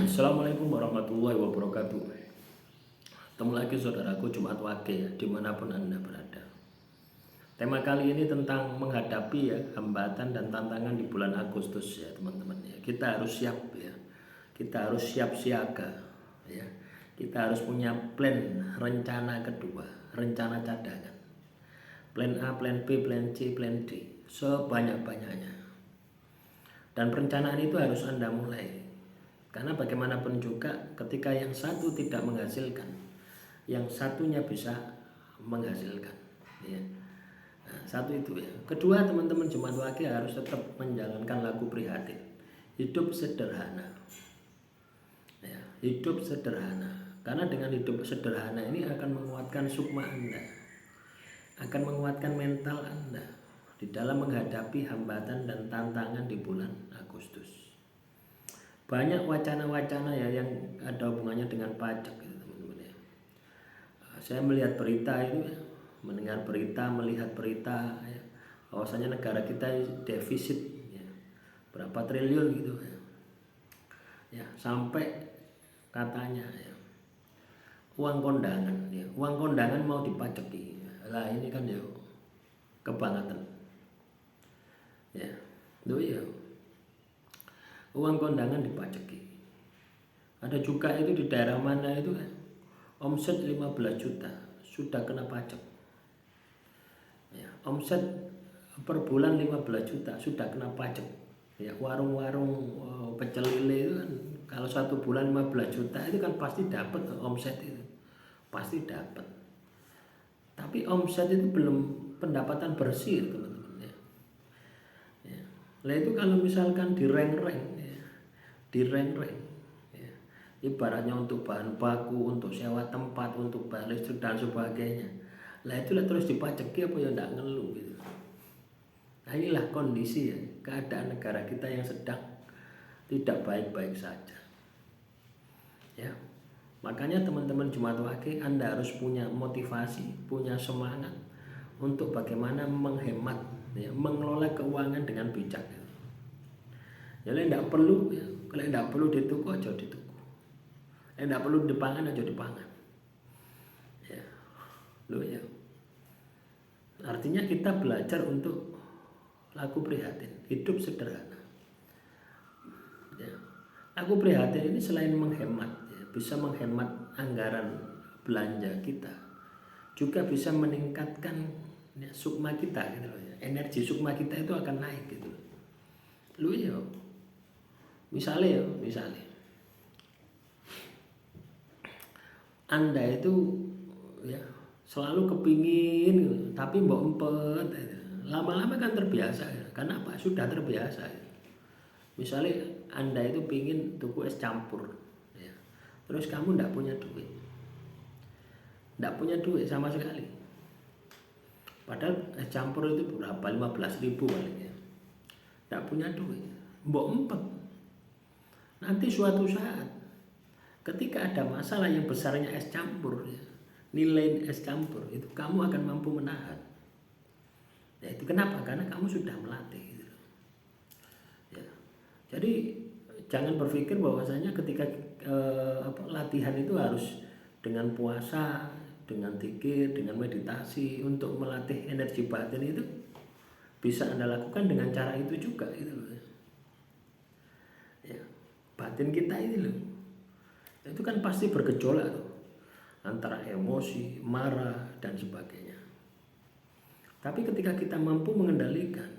Assalamualaikum warahmatullahi wabarakatuh. Ketemu lagi saudaraku Jumat Wage ya, dimanapun Anda berada. Tema kali ini tentang menghadapi ya hambatan dan tantangan di bulan Agustus ya teman-teman ya. Kita harus siap ya. Kita harus siap siaga ya. Kita harus punya plan rencana kedua, rencana cadangan. Plan A, plan B, plan C, plan D sebanyak-banyaknya. Dan perencanaan itu harus Anda mulai. Karena bagaimanapun juga ketika yang satu tidak menghasilkan, yang satunya bisa menghasilkan ya. Nah, satu itu ya. Kedua, teman-teman Jumat Wage harus tetap menjalankan lagu prihatin. Hidup sederhana ya, hidup sederhana. Karena dengan hidup sederhana ini akan menguatkan sukma Anda, akan menguatkan mental Anda di dalam menghadapi hambatan dan tantangan di bulan Agustus. Banyak wacana-wacana ya yang ada hubungannya dengan pajak gitu, teman-teman ya. Saya melihat berita itu ya, mendengar berita, melihat berita ya, bahwasanya negara kita defisit ya, berapa triliun gitu ya. Ya, sampai katanya ya, uang kondangan ya, uang kondangan mau dipajaki. Lah ini kan ya kebangetan. Ya. Loh ya. Uang kondangan dipajaki. Ada juga itu di daerah mana itu kan, omset 15 juta sudah kena pajak ya, omset per bulan 15 juta sudah kena pajak ya. Warung-warung pecel lele itu kan kalau satu bulan 15 juta itu kan pasti dapat omset, itu pasti dapat. Tapi omset itu belum pendapatan bersih teman-teman ya. Lah itu kalau misalkan direng-reng ya, ibaratnya untuk bahan baku, untuk sewa tempat, untuk bayar listrik dan sebagainya, lah itulah terus dipajaki apa ya enggak ngeluh gitu. Nah inilah kondisi ya, keadaan negara kita yang sedang tidak baik-baik saja ya. Makanya teman-teman Jumat Wage, Anda harus punya motivasi, punya semangat untuk bagaimana menghemat ya, mengelola keuangan dengan bijak. Jadi tidak perlu ya, kalau tidak perlu dituku aja dituku, tidak perlu dipangan aja dipangan ya. Loh ya, artinya kita belajar untuk lagu prihatin, hidup sederhana ya. Lagu prihatin ini selain menghemat ya, bisa menghemat anggaran belanja kita, juga bisa meningkatkan ya, sukma kita gitu loh ya. Energi sukma kita itu akan naik gitu loh. Loh ya, misalnya Anda itu ya selalu kepingin gitu, tapi mbok empet lama-lama kan terbiasa ya. Karena apa? Sudah terbiasa ya. Misalnya Anda itu pingin tuku es campur ya, terus kamu tidak punya duit sama sekali, padahal es campur itu berapa, 15.000 paling ya, tidak punya duit, mbok empet. Nanti suatu saat ketika ada masalah yang besarnya es campur ya, nilai es campur itu kamu akan mampu menahan ya. Itu kenapa? Karena kamu sudah melatih gitu ya. Jadi jangan berpikir bahwasanya ketika latihan itu harus dengan puasa, dengan zikir, dengan meditasi untuk melatih energi batin. Itu bisa Anda lakukan dengan cara itu juga gitu loh ya. Batin kita ini loh, itu kan pasti bergejolak tuh, antara emosi, marah dan sebagainya. Tapi ketika kita mampu mengendalikan,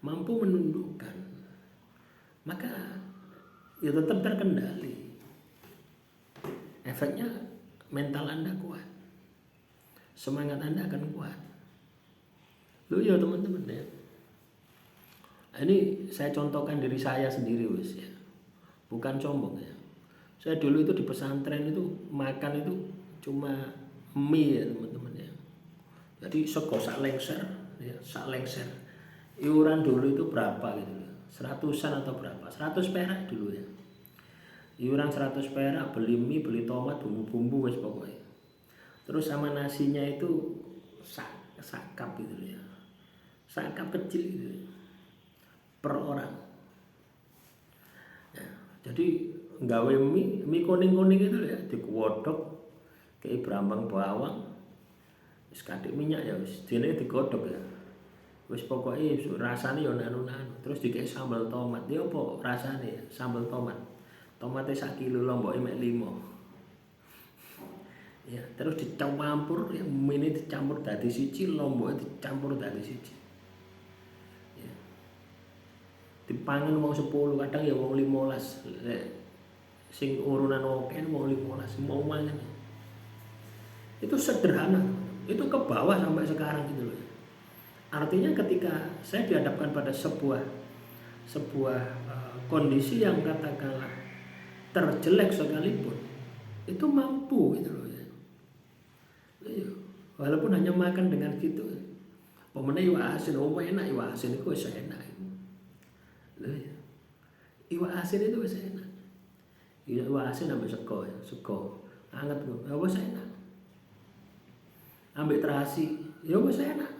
mampu menundukkan, maka ya tetap terkendali. Efeknya mental Anda kuat, semangat Anda akan kuat. Loh ya teman-teman ya. Ini saya contohkan diri saya sendiri wis ya. Bukan sombong ya. Saya dulu itu di pesantren itu makan itu cuma mie ya teman-teman ya. Jadi sego sak lengser ya, sak lengser. Iuran dulu itu berapa gitu ya? 100-an atau berapa? 100 perak dulu ya. Iuran 100 perak, beli mie, beli tomat, bumbu-bumbu wis pokoknya. Terus sama nasinya itu sakap gitu ya. Sakap kecil gitu ya, per orang. Ya, jadi gawe mie kuning-kuning itu ya dikuodok kayak brambang bawang wis kathik minyak ya wis dene digodhog ya. Wis pokoke rasane yo nanu-nanu. Terus dikek sambal tomat. Ya apa rasane sambal tomat. Tomate sak kilo lomboke mek 5. Ya, terus dicampur ya mie dicampur dadi siji, lomboke dicampur dadi siji. Ya. Dipangan wong 10, kadang ya wong 15. Sing urunan oke wong 15 mau mangan. Itu sederhana. Itu ke bawah sampai sekarang gitu loh. Artinya ketika saya dihadapkan pada sebuah kondisi yang katakanlah terjelek sekalipun, itu mampu gitu loh ya. Walaupun hanya makan dengan gitu. Pemene iwak asin, enak iwak asin itu wis enak. Iwak asin itu wis enak. Iwak asin ambek sego ya, sego anget kok. Ya wis enak. Ambek terasi, ya wis enak.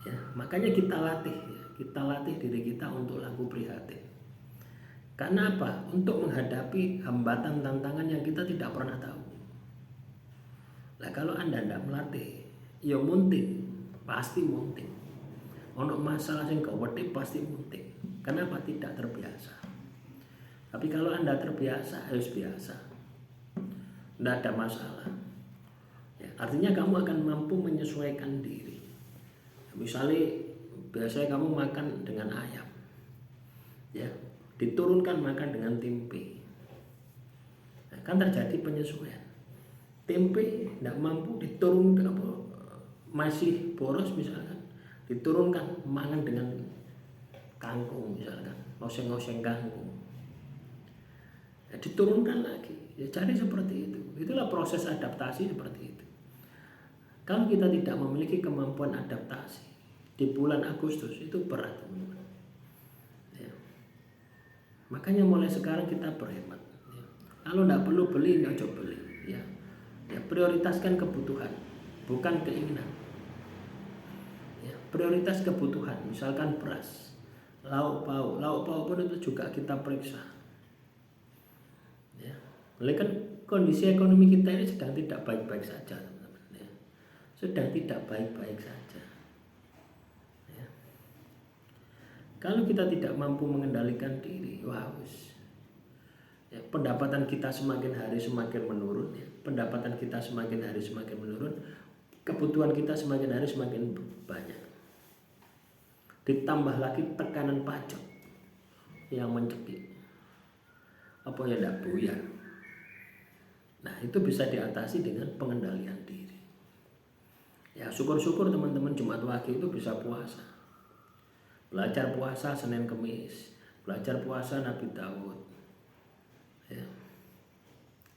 Ya, makanya kita latih diri kita untuk laku prihatin. Karena apa? Untuk menghadapi hambatan tantangan yang kita tidak pernah tahu. Nah kalau Anda tidak melatih, ya munting, pasti munting. Ono masalah yang kewedhi pasti munting. Kenapa? Tidak terbiasa. Tapi kalau Anda terbiasa, harus biasa. Tidak ada masalah. Ya, artinya kamu akan mampu menyesuaikan diri. Misalnya biasanya kamu makan dengan ayam, ya diturunkan makan dengan tempe. Nah, kan terjadi penyesuaian. Tempe tidak mampu diturunkan masih boros misalkan, diturunkan makan dengan kangkung misalkan, oseng-oseng kangkung. Ya, diturunkan lagi. Ya cari seperti itu. Itulah proses adaptasi seperti itu. Kalau kita tidak memiliki kemampuan adaptasi di bulan Agustus itu berat, teman-teman. Ya. Makanya mulai sekarang kita berhemat. Ya. Kalau tidak perlu beli, nggak coba beli. Ya. Ya, prioritaskan kebutuhan, bukan keinginan. Ya, prioritas kebutuhan, misalkan beras, lauk pauk pun itu juga kita periksa. Ya. Oleh kan kondisi ekonomi kita ini sedang tidak baik-baik saja, teman-teman. Ya. Sedang tidak baik-baik saja. Kalau kita tidak mampu mengendalikan diri, ya, pendapatan kita semakin hari semakin menurun, ya. Pendapatan kita semakin hari semakin menurun, kebutuhan kita semakin hari semakin banyak. Ditambah lagi tekanan pajak yang mencekik, apa ya tidak buyar. Nah itu bisa diatasi dengan pengendalian diri. Ya syukur-syukur teman-teman Jumat Wage itu bisa puasa. Belajar puasa Senin Kemis, belajar puasa Nabi Daud. Ya.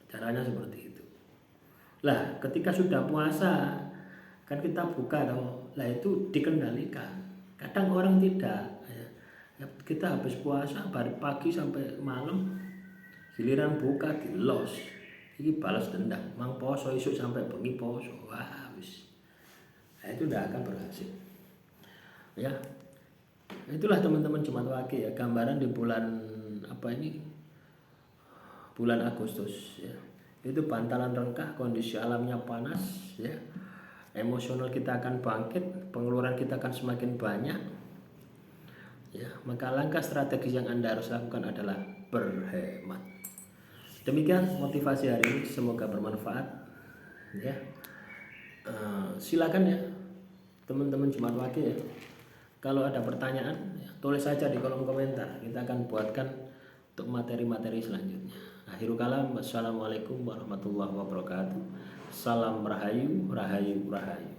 Caranya seperti itu. Lah, ketika sudah puasa, kan kita buka dong. Lah itu dikendalikan. Kadang orang tidak. Ya. Kita habis puasa dari pagi sampai malam, giliran buka di los. Ini balas dendam. Mang poso isuk sampai bengi poso. Wah, habis. Nah, itu tidak akan berhasil. Ya. Itulah teman-teman Jumat Wage ya, gambaran di bulan bulan Agustus ya. Itu bantalan rengkah, kondisi alamnya panas ya. Emosional kita akan bangkit, pengeluaran kita akan semakin banyak. Ya, maka langkah strategis yang Anda harus lakukan adalah berhemat. Demikian motivasi hari ini, semoga bermanfaat ya. Silakan ya teman-teman Jumat Wage ya. Kalau ada pertanyaan, ya, tulis saja di kolom komentar. Kita akan buatkan untuk materi-materi selanjutnya. Akhirul kalam, wassalamualaikum warahmatullahi wabarakatuh. Salam rahayu, rahayu, rahayu.